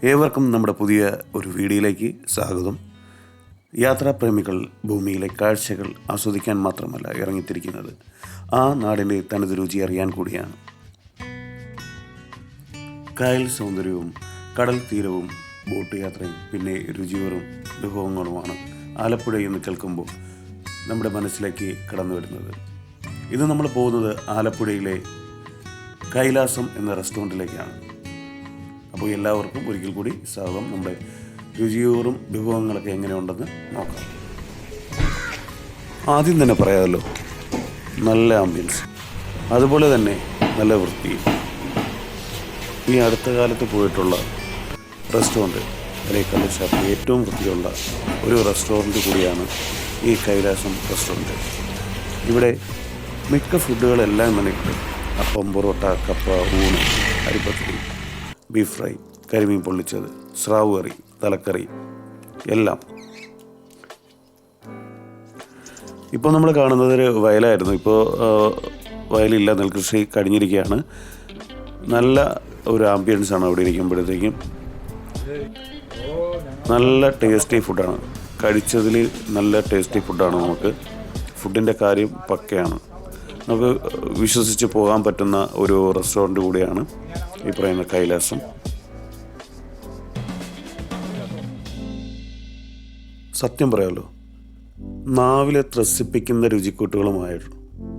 ഏവർക്കും നമ്മുടെ പുതിയ ഒരു വീഡിയോയിലേക്ക് സ്വാഗതം. യാത്രാപ്രേമികൾ ഭൂമിയിലെ കാഴ്ചകൾ ആസ്വദിക്കാൻ മാത്രമല്ല ഇറങ്ങിത്തിരിക്കുന്നത്, ആ നാടിൻ്റെ തനത് രുചി അറിയാൻ കൂടിയാണ്. കായൽ സൗന്ദര്യവും കടൽ തീരവും ബോട്ട് യാത്രയും പിന്നെ രുചിയോറും വിഭവങ്ങളുമാണ് ആലപ്പുഴ എന്ന് കേൾക്കുമ്പോൾ നമ്മുടെ മനസ്സിലേക്ക് കടന്നു വരുന്നത്. ഇത് നമ്മൾ പോകുന്നത് ആലപ്പുഴയിലെ കൈലാസം എന്ന റെസ്റ്റോറൻറ്റിലേക്കാണ്. അപ്പോൾ എല്ലാവർക്കും ഒരിക്കൽ കൂടി സ്വാഗതം. നമ്മുടെ രുചിയോറും വിഭവങ്ങളൊക്കെ എങ്ങനെയുണ്ടെന്ന് നോക്കാം. ആദ്യം തന്നെ പറയാമല്ലോ, നല്ല ആംബിയൻസ്, അതുപോലെ തന്നെ നല്ല വൃത്തി. ഈ അടുത്ത കാലത്ത് പോയിട്ടുള്ള റെസ്റ്റോറൻറ്റ് അല്ലെങ്കിൽ കള്ള് ഷാപ്പ് ഏറ്റവും വൃത്തിയുള്ള ഒരു റെസ്റ്റോറൻറ്റ് കൂടിയാണ് ഈ കൈലാസം റെസ്റ്റോറൻറ്റ്. ഇവിടെ മിക്ക ഫുഡുകളെല്ലാം തന്നെ കിട്ടും. അപ്പം, പൊറോട്ട, കപ്പ, ഊണ്, അരിപ്പത്തിരി, ബീഫ് ഫ്രൈ, കരിമീൻ പൊള്ളിച്ചത്, സ്രാവ് കറി, തലക്കറി എല്ലാം. ഇപ്പോൾ നമ്മൾ കാണുന്നത് ഒരു വയലായിരുന്നു. ഇപ്പോൾ വയലില്ല, നെൽകൃഷി കഴിഞ്ഞിരിക്കുകയാണ്. നല്ല ഒരു ആംബിയൻസാണ് അവിടെ ഇരിക്കുമ്പോഴത്തേക്കും. നല്ല ടേസ്റ്റി ഫുഡാണ്. കഴിച്ചതിൽ നല്ല ടേസ്റ്റി ഫുഡാണ്. നമുക്ക് ഫുഡിൻ്റെ കാര്യം പക്കയാണ്. നമുക്ക് വിശ്വസിച്ച് പോകാൻ പറ്റുന്ന ഒരു റെസ്റ്റോറൻറ്റ് കൂടിയാണ് ഈ പറയുന്ന കൈലാസം. സത്യം പറയാമല്ലോ, നാവിലെ ത്രസിപ്പിക്കുന്ന രുചിക്കൂട്ടുകളുമായിരുന്നു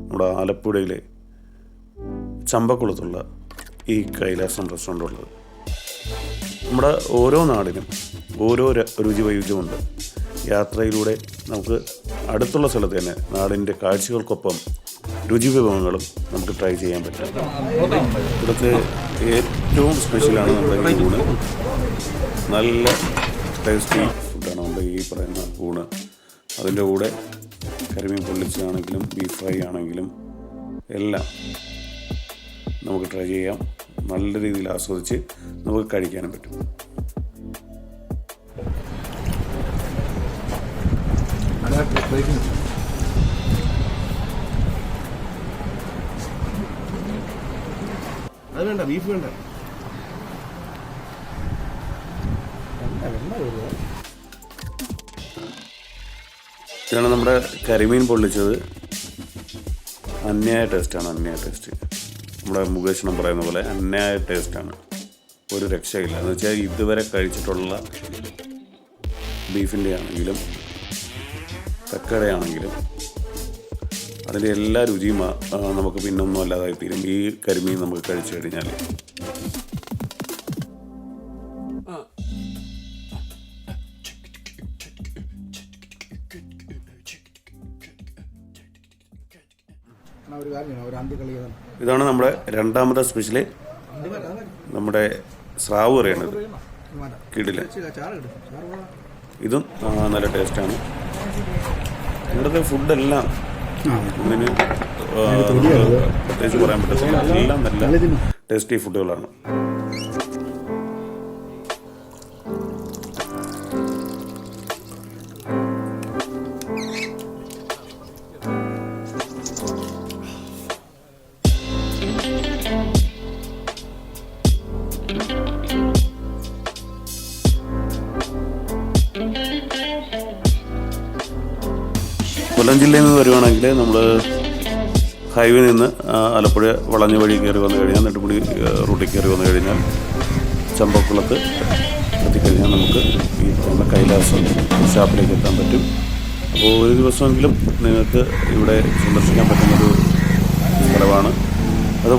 നമ്മുടെ ആലപ്പുഴയിലെ ചമ്പക്കുളത്തുള്ള ഈ കൈലാസം റെസ്റ്റോറൻ്റ് ഉള്ളത്. നമ്മുടെ ഓരോ നാടിനും ഓരോ രുചി വൈവിധ്യമുണ്ട്. യാത്രയിലൂടെ നമുക്ക് അടുത്തുള്ള സ്ഥലത്ത് തന്നെ നാടിൻ്റെ കാഴ്ചകൾക്കൊപ്പം രുചി വിഭവങ്ങളും നമുക്ക് ട്രൈ ചെയ്യാൻ പറ്റും. ഇവിടുത്തെ ഏറ്റവും സ്പെഷ്യലാണ് നമ്മുടെ ഈ ഊണ്. നല്ല ടേസ്റ്റി ഫുഡാണ് നമ്മുടെ ഈ പറയുന്ന ഊണ്. അതിൻ്റെ കൂടെ കരിമീൻ പൊള്ളിച്ചതാണെങ്കിലും ബീഫ് ഫ്രൈ ആണെങ്കിലും എല്ലാം നമുക്ക് ട്രൈ ചെയ്യാം. നല്ല രീതിയിൽ ആസ്വദിച്ച് നമുക്ക് കഴിക്കാനും പറ്റും. അത് വേണ്ട, ബീഫ് വേണ്ട. ഇതാണ് നമ്മുടെ കരിമീൻ പൊള്ളിച്ചത്. അന്യായ ടേസ്റ്റാണ്, അന്യായ ടേസ്റ്റ്. നമ്മുടെ മുകേഷണം പറയുന്ന പോലെ അന്യായ ടേസ്റ്റാണ്. ഒരു രക്ഷയില്ല. എന്ന് വെച്ചാൽ ഇതുവരെ കഴിച്ചിട്ടുള്ള ബീഫിൻ്റെ ആണെങ്കിലും തക്കടയാണെങ്കിലും അതിൻ്റെ എല്ലാ രുചിയും നമുക്ക് പിന്നൊന്നും അല്ലാതായി തീരും ഈ കരിമീൻ നമുക്ക് കഴിച്ചു കഴിഞ്ഞാൽ. ഇതാണ് നമ്മുടെ രണ്ടാമത്തെ സ്പെഷ്യല്, നമ്മുടെ സ്രാവ് കറിയാണ്. കിടിലൻ. ഇതും നല്ല ടേസ്റ്റാണ്. ഇവിടുത്തെ ഫുഡെല്ലാം ഇതിന് പ്രത്യേകിച്ച് പറയാൻ പറ്റത്തില്ല. എല്ലാം നല്ല ടേസ്റ്റി ഫുഡുകളാണ്. കൊല്ലം ജില്ലയിൽ നിന്ന് വരുവാണെങ്കിൽ നമ്മൾ ഹൈവേ നിന്ന് ആലപ്പുഴ വളഞ്ഞ വഴി കയറി വന്നു കഴിഞ്ഞാൽ, നെടുമുടി റൂട്ടിൽ കയറി വന്നു കഴിഞ്ഞാൽ ചമ്പക്കുളത്ത് എത്തിക്കഴിഞ്ഞാൽ നമുക്ക് ഈ പറയുന്ന കൈലാസം ഷാപ്പിലേക്ക് എത്താൻ പറ്റും. അപ്പോൾ ഒരു ദിവസമെങ്കിലും നിങ്ങൾക്ക് ഇവിടെ സന്ദർശിക്കാൻ പറ്റുന്നൊരു സ്ഥലമാണ് അത്.